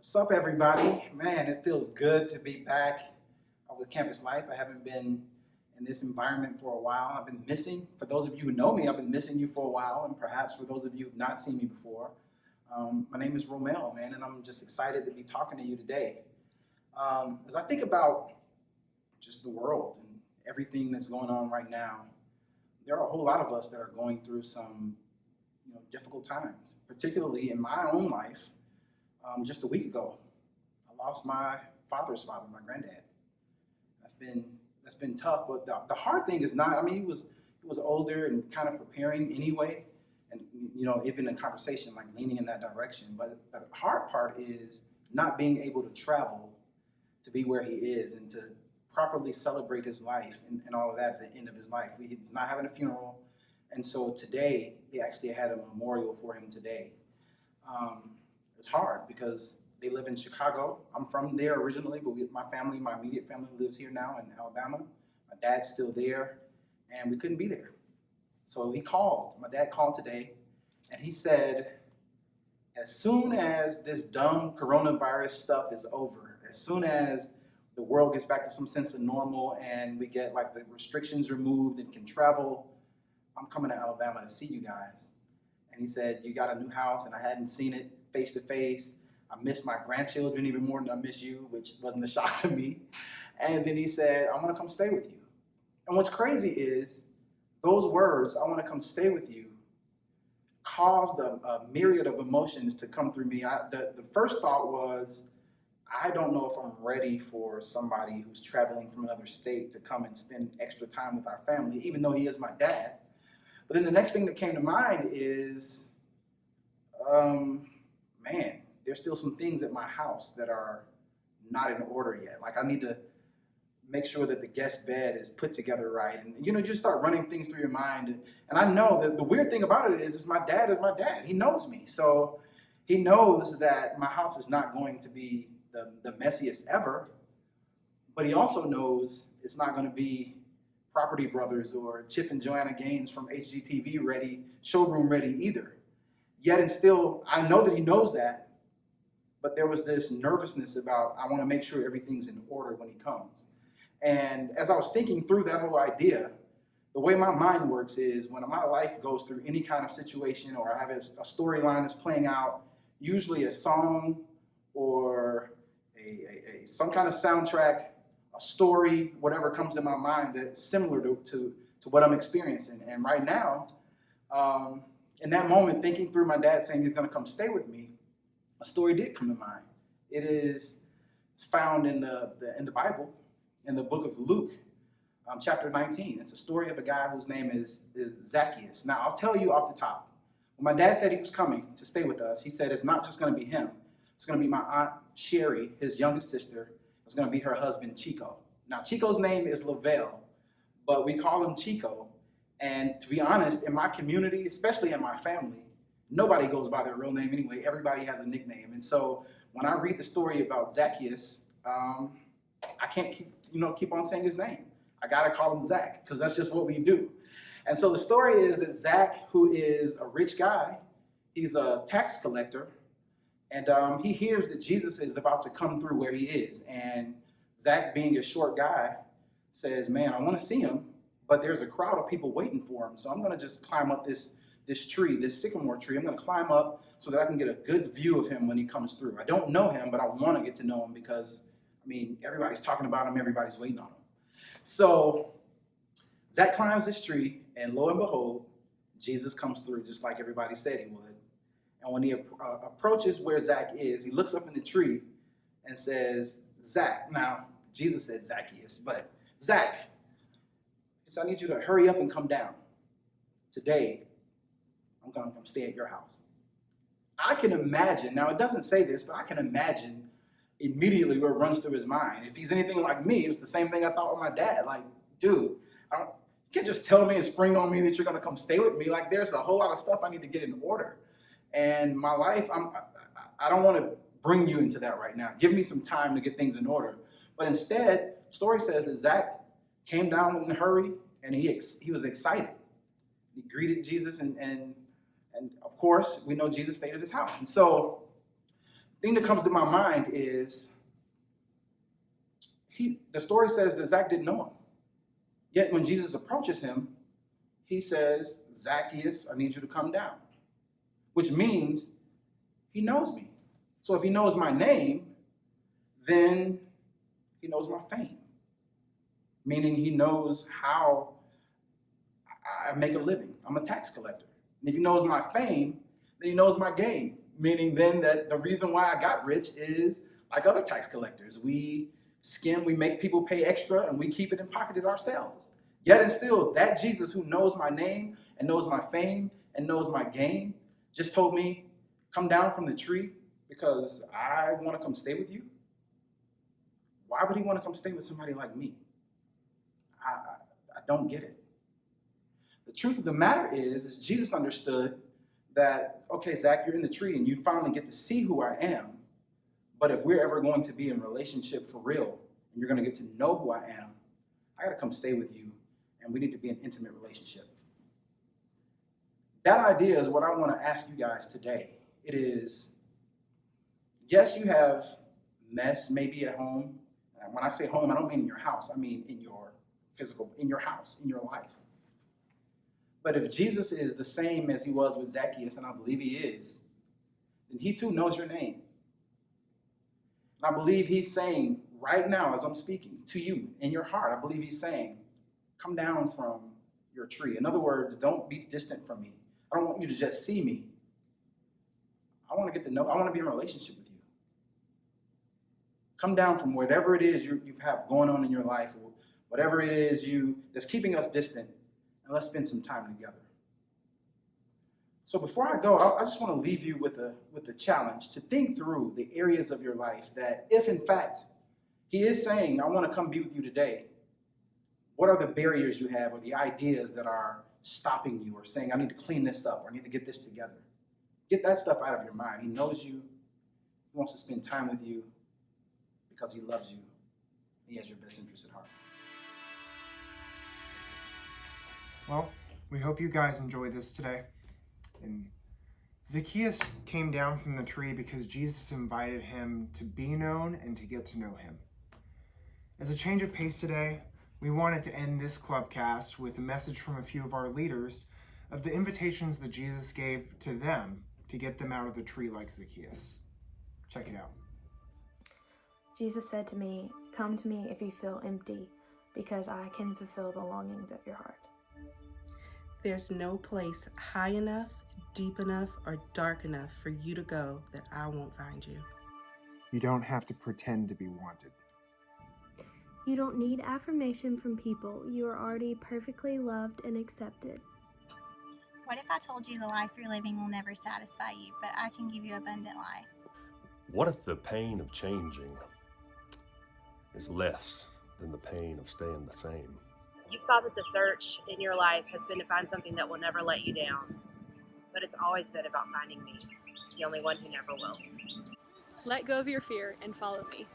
What's up, everybody? Man, it feels good to be back with Campus Life. I haven't been in this environment for a while. I've been missing, for those of you who know me, I've been missing you for a while, and perhaps for those of you who've not seen me before. My name is Romel, man, and I'm just excited to be talking to you today. As I think about just the world and everything that's going on right now, there are a whole lot of us that are going through some difficult times, particularly in my own life. Just a week ago, I lost my father's father, my granddad. That's been tough, but the hard thing is not. I mean, he was older and kind of preparing anyway, and even in conversation, like leaning in that direction. But the hard part is not being able to travel to be where he is and to properly celebrate his life and all of that at the end of his life. He's not having a funeral, and so today they actually had a memorial for him today. It's hard because they live in Chicago. I'm from there originally, but my immediate family lives here now in Alabama. My dad's still there, and we couldn't be there. So he called. My dad called today, and he said, as soon as this dumb coronavirus stuff is over, as soon as the world gets back to some sense of normal and we get like the restrictions removed and can travel, I'm coming to Alabama to see you guys. And he said, you got a new house, and I hadn't seen it face to face. I miss my grandchildren even more than I miss you, which wasn't a shock to me. And then he said, I want to come stay with you. And what's crazy is those words, I want to come stay with you, caused a myriad of emotions to come through me. The first thought was, I don't know if I'm ready for somebody who's traveling from another state to come and spend extra time with our family, even though he is my dad. But then the next thing that came to mind is, man, there's still some things at my house that are not in order yet. Like I need to make sure that the guest bed is put together right. And just start running things through your mind. And I know that the weird thing about it is my dad is my dad. He knows me. So he knows that my house is not going to be the messiest ever. But he also knows it's not going to be Property Brothers or Chip and Joanna Gaines from HGTV ready, showroom ready either. Yet and still, I know that he knows that, but there was this nervousness about, I want to make sure everything's in order when he comes. And as I was thinking through that whole idea, the way my mind works is when my life goes through any kind of situation or I have a storyline that's playing out, usually a song or some kind of soundtrack, a story, whatever comes to my mind that's similar to what I'm experiencing. And right now, in that moment, thinking through my dad saying he's going to come stay with me, a story did come to mind. It's found in the Bible, in the book of Luke, chapter 19. It's a story of a guy whose name is Zacchaeus. Now, I'll tell you off the top. When my dad said he was coming to stay with us, he said it's not just going to be him. It's going to be my aunt Sherry, his youngest sister. It's going to be her husband, Chico. Now, Chico's name is Lavelle, but we call him Chico. And to be honest, in my community, especially in my family, nobody goes by their real name anyway. Everybody has a nickname. And so when I read the story about Zacchaeus, I can't keep on saying his name. I got to call him Zach because that's just what we do. And so the story is that Zach, who is a rich guy, he's a tax collector, and he hears that Jesus is about to come through where he is. And Zach, being a short guy, says, man, I want to see him, but there's a crowd of people waiting for him. So I'm going to just climb up this tree, this sycamore tree. I'm going to climb up so that I can get a good view of him when he comes through. I don't know him, but I want to get to know him because, everybody's talking about him. Everybody's waiting on him. So Zach climbs this tree, and lo and behold, Jesus comes through just like everybody said he would. And when he approaches where Zach is, he looks up in the tree and says, Zach. Now, Jesus said Zacchaeus, but Zach, I need you to hurry up and come down. Today, I'm going to come stay at your house. I can imagine, now it doesn't say this, but I can imagine immediately what runs through his mind. If he's anything like me, it was the same thing I thought with my dad. Like, dude, you can't just tell me and spring on me that you're going to come stay with me. Like, there's a whole lot of stuff I need to get in order. And my life, I don't want to bring you into that right now. Give me some time to get things in order. But instead, story says that Zach came down in a hurry, and he was excited. He greeted Jesus, and of course, we know Jesus stayed at his house. And so thing that comes to my mind is the story says that Zach didn't know him. Yet when Jesus approaches him, he says, Zacchaeus, I need you to come down, which means he knows me. So if he knows my name, then he knows my fame, meaning he knows how I make a living. I'm a tax collector. And if he knows my fame, then he knows my game, meaning then that the reason why I got rich is like other tax collectors. We skim, we make people pay extra, and we keep it and pocket it ourselves. Yet and still, that Jesus who knows my name and knows my fame and knows my game just told me, come down from the tree because I want to come stay with you. Why would he want to come stay with somebody like me? I don't get it. The truth of the matter is Jesus understood that, okay, Zach, you're in the tree and you finally get to see who I am. But if we're ever going to be in relationship for real and you're going to get to know who I am, I got to come stay with you and we need to be in an intimate relationship. That idea is what I want to ask you guys today. It is, yes, you have mess maybe at home. And when I say home, I don't mean in your house. I mean in your in your house, in your life. But if Jesus is the same as he was with Zacchaeus, and I believe he is, then he too knows your name. And I believe he's saying right now as I'm speaking to you in your heart, I believe he's saying, come down from your tree. In other words, don't be distant from me. I don't want you to just see me. I want to get to know, I want to be in a relationship with you. Come down from whatever it is you have going on in your life, or whatever it is that's keeping us distant, and let's spend some time together. So before I go, I just want to leave you with a challenge to think through the areas of your life that if in fact he is saying, I want to come be with you today, what are the barriers you have or the ideas that are stopping you or saying, I need to clean this up or I need to get this together? Get that stuff out of your mind. He knows you. He wants to spend time with you because he loves you. He has your best interest at heart. Well, we hope you guys enjoyed this today. And Zacchaeus came down from the tree because Jesus invited him to be known and to get to know him. As a change of pace today, we wanted to end this Clubcast with a message from a few of our leaders of the invitations that Jesus gave to them to get them out of the tree like Zacchaeus. Check it out. Jesus said to me, "Come to me if you feel empty, because I can fulfill the longings of your heart." There's no place high enough, deep enough, or dark enough for you to go that I won't find you. You don't have to pretend to be wanted. You don't need affirmation from people. You are already perfectly loved and accepted. What if I told you the life you're living will never satisfy you, but I can give you abundant life? What if the pain of changing is less than the pain of staying the same? You've thought that the search in your life has been to find something that will never let you down, but it's always been about finding me, the only one who never will. Let go of your fear and follow me.